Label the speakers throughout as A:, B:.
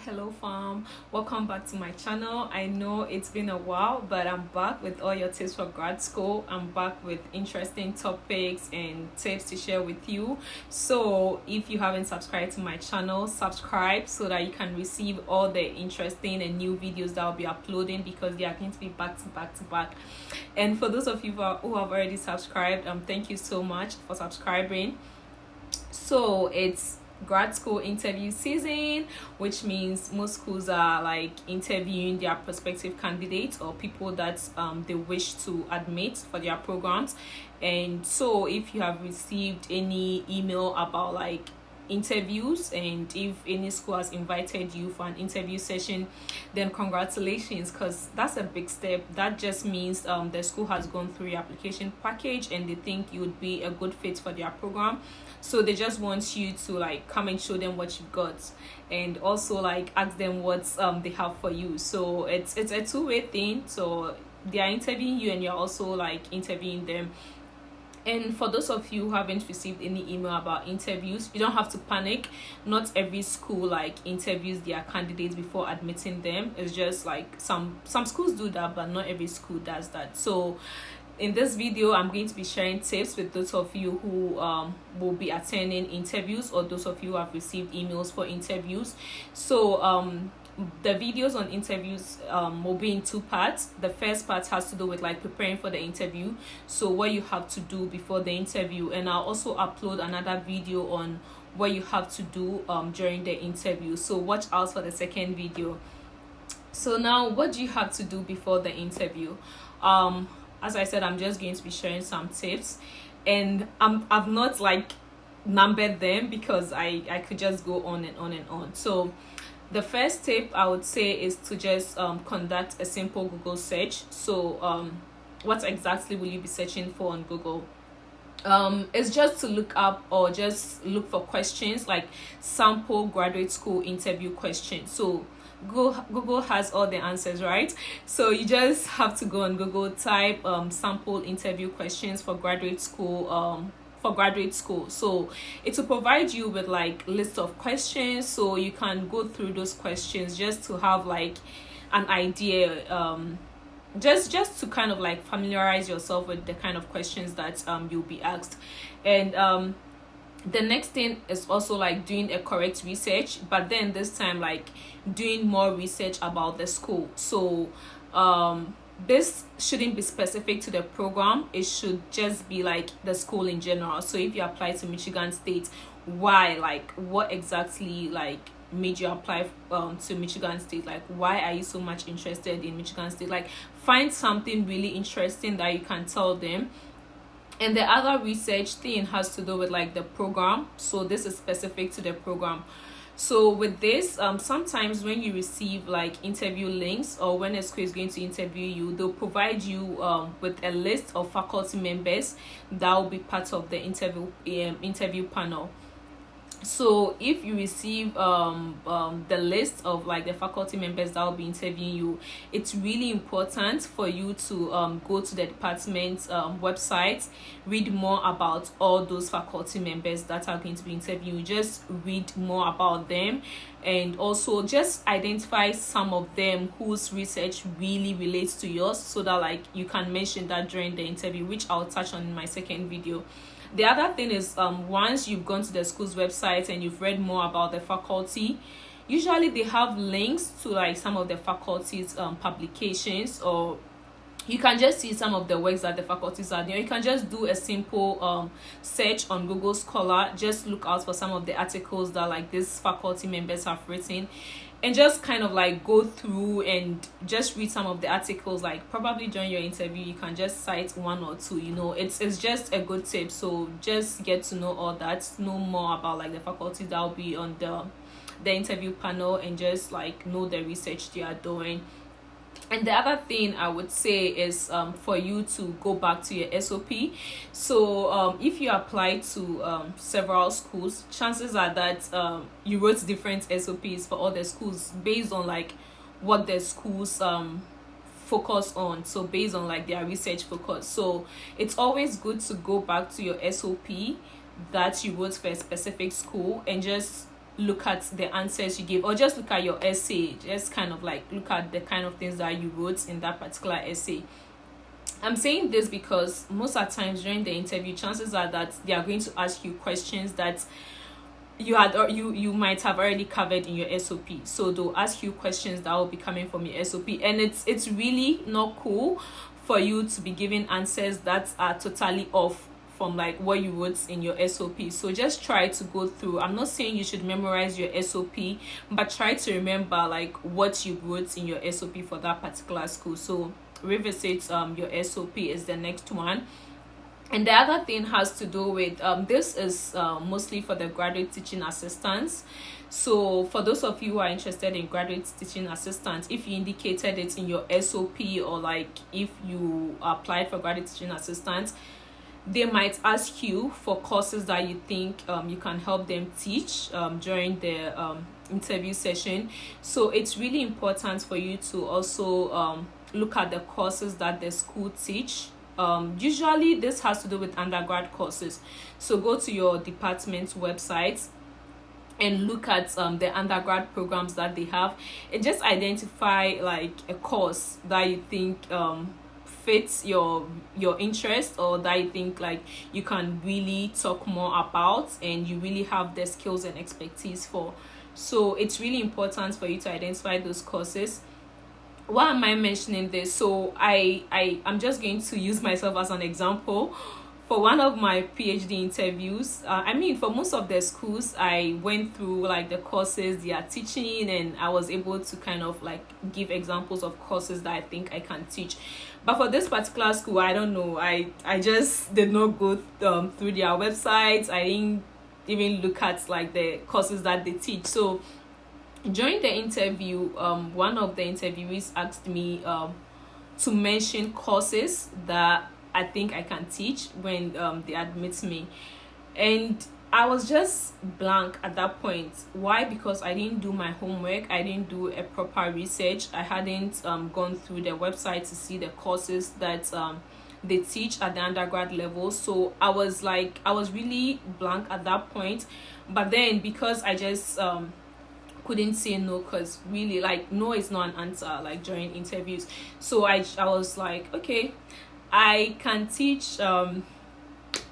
A: Hello fam, welcome back to my channel. I know it's been a while, but I'm back with all your tips for grad school. I'm back with interesting topics and tips to share with you. So if you haven't subscribed to my channel, subscribe so that you can receive all the interesting and new videos that I'll be uploading, because they are going to be back to back. And for those of you who have already subscribed, thank you so much for subscribing. So it's grad school interview season, which means most schools are like interviewing their prospective candidates or people that they wish to admit for their programs. And so if you have received any email about like interviews, and if any school has invited you for an interview session, then congratulations, because that's a big step. That just means the school has gone through your application package and they think you would be a good fit for their program. So they just want you to like come and show them what you've got, and also like ask them what they have for you. So it's a two-way thing. So they are interviewing you and you're also like interviewing them. And for those of you who haven't received any email about interviews, you don't have to panic. Not every school like interviews their candidates before admitting them. It's just like some schools do that, but not every school does that. So in this video, I'm going to be sharing tips with those of you who will be attending interviews, or those of you who have received emails for interviews. So the videos on interviews will be in two parts. The first part has to do with like preparing for the interview, so what you have to do before the interview, and I'll also upload another video on what you have to do during the interview. So watch out for the second video. So now, what do you have to do before the interview? As I said, I'm just going to be sharing some tips, and I've not like numbered them because I could just go on and on and on. So the first tip I would say is to just conduct a simple Google search. So what exactly will you be searching for on Google? It's just to look up or just look for questions like sample graduate school interview questions. So Google has all the answers, right? So you just have to go on Google, type sample interview questions for graduate school. So it will provide you with like list of questions, so you can go through those questions just to have like an idea, just to kind of like familiarize yourself with the kind of questions that you'll be asked. And the next thing is also like doing a correct research, but then this time like doing more research about the school. So this shouldn't be specific to the program, it should just be like the school in general. So if you apply to Michigan State, why, like what exactly like made you apply to Michigan State? Like why are you so much interested in Michigan State? Like find something really interesting that you can tell them. And the other research thing has to do with like the program. So this is specific to the program. So with this, sometimes when you receive like interview links, or when a school is going to interview you, they'll provide you with a list of faculty members that will be part of the interview panel. So if you receive the list of like the faculty members that will be interviewing you, it's really important for you to go to the department's website, read more about all those faculty members that are going to be interviewing. Just read more about them, and also just identify some of them whose research really relates to yours, so that like you can mention that during the interview, which I'll touch on in my second video. The other thing is, once you've gone to the school's website and you've read more about the faculty, usually they have links to like some of the faculty's publications, or you can just see some of the works that the faculties are doing. You can just do a simple search on Google Scholar, just look out for some of the articles that like these faculty members have written, and just kind of like go through and just read some of the articles. Like probably during your interview you can just cite one or two, it's just a good tip. So just get to know all that, know more about like the faculty that will be on the interview panel, and just like know the research they are doing. And the other thing I would say is for you to go back to your SOP. So if you apply to several schools, chances are that you wrote different SOPs for all the schools based on like what the schools focus on, so based on like their research focus. So it's always good to go back to your SOP that you wrote for a specific school and just look at the answers you give, or just look at your essay, just kind of like look at the kind of things that you wrote in that particular essay. I'm saying this because most of the times during the interview, chances are that they are going to ask you questions that you might have already covered in your SOP. So they'll ask you questions that will be coming from your SOP, and it's really not cool for you to be giving answers that are totally off from like what you wrote in your SOP. So just try to go through. I'm not saying you should memorize your SOP, but try to remember like what you wrote in your SOP for that particular school. So revisit your SOP is the next one. And the other thing has to do with this is mostly for the graduate teaching assistants. So for those of you who are interested in graduate teaching assistants, if you indicated it in your SOP, or like if you applied for graduate teaching assistants, they might ask you for courses that you think you can help them teach during the interview session. So it's really important for you to also look at the courses that the school teach. Usually this has to do with undergrad courses. So go to your department's website and look at the undergrad programs that they have, and just identify like a course that you think fits your interest, or that you think like you can really talk more about and you really have the skills and expertise for. So it's really important for you to identify those courses. Why am I mentioning this? So I'm just going to use myself as an example. For one of my PhD interviews, for most of the schools, I went through like the courses they are teaching, and I was able to kind of like give examples of courses that I think I can teach. But for this particular school, I don't know, I just did not go through their websites. I didn't even look at like the courses that they teach. So during the interview, one of the interviewees asked me to mention courses that I think I can teach when they admit me, and I was just blank at that point. Why? Because I didn't do my homework. I didn't do a proper research. I hadn't gone through the website to see the courses that they teach at the undergrad level. So I was really blank at that point. But then because I just couldn't say no, because really like no is not an answer like during interviews. So I was like, okay, I can teach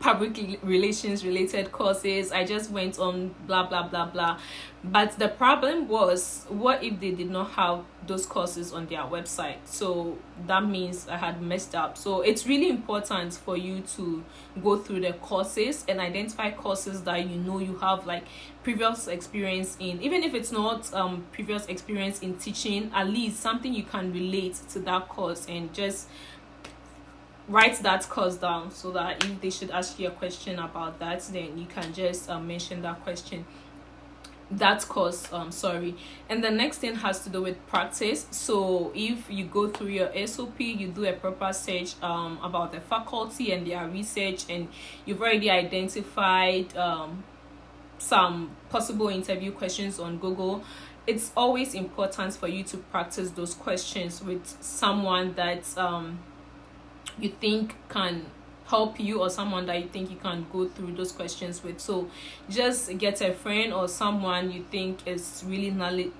A: public relations related courses. I just went on blah blah blah blah. But the problem was, what if they did not have those courses on their website? So that means I had messed up. So it's really important for you to go through the courses and identify courses that you know you have like previous experience in. Even if it's not previous experience in teaching, at least something you can relate to that course, and just write that course down, so that if they should ask you a question about that, then you can just mention that question, that course, And the next thing has to do with practice. So if you go through your SOP, you do a proper search about the faculty and their research, and you've already identified some possible interview questions on Google, it's always important for you to practice those questions with someone that you think can help you, or someone that you think you can go through those questions with. So just get a friend or someone you think is really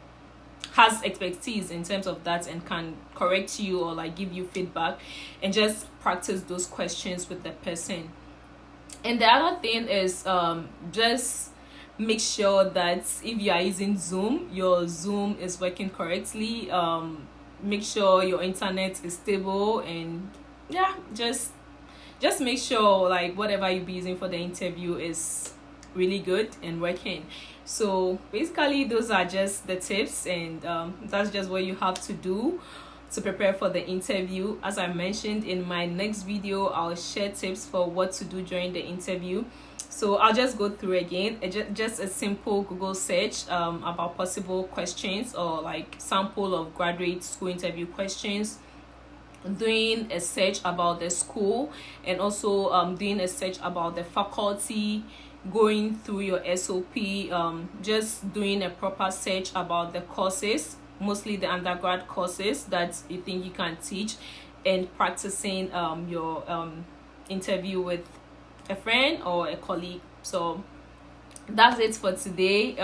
A: has expertise in terms of that, and can correct you or like give you feedback, and just practice those questions with the person. And the other thing is just make sure that if you are using Zoom, your Zoom is working correctly. Make sure your internet is stable, and just make sure like whatever you'll be using for the interview is really good and working. So basically those are just the tips, and that's just what you have to do to prepare for the interview. As I mentioned, in my next video I'll share tips for what to do during the interview. So I'll just go through again, just a simple Google search about possible questions, or like sample of graduate school interview questions, doing a search about the school, and also doing a search about the faculty, going through your SOP, just doing a proper search about the courses, mostly the undergrad courses that you think you can teach, and practicing your interview with a friend or a colleague. So that's it for today.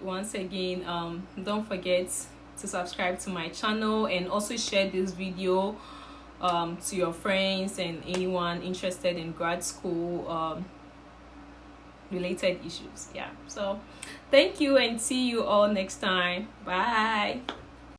A: Once again, don't forget to subscribe to my channel and also share this video to your friends and anyone interested in grad school related issues. Yeah, so thank you and see you all next time. Bye.